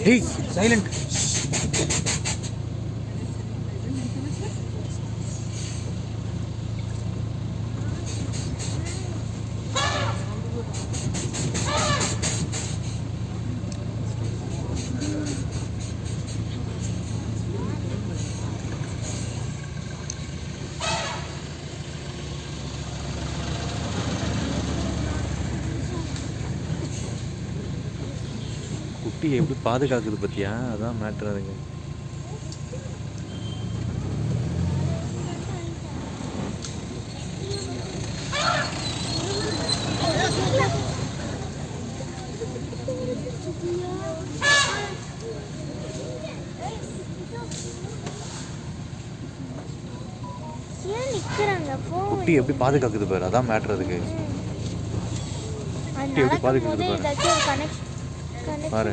Hey, silent. குட்டியை எப்படி பாதுகாக்குது பத்தியா? அதான் மேட்ரு. அதுங்க குட்டி எப்படி பாதுகாக்குது பாரு, அதான் மேட்ரு. அதுக்கு குட்டி எப்படி பாதுகாக்குது பாரு பாரு.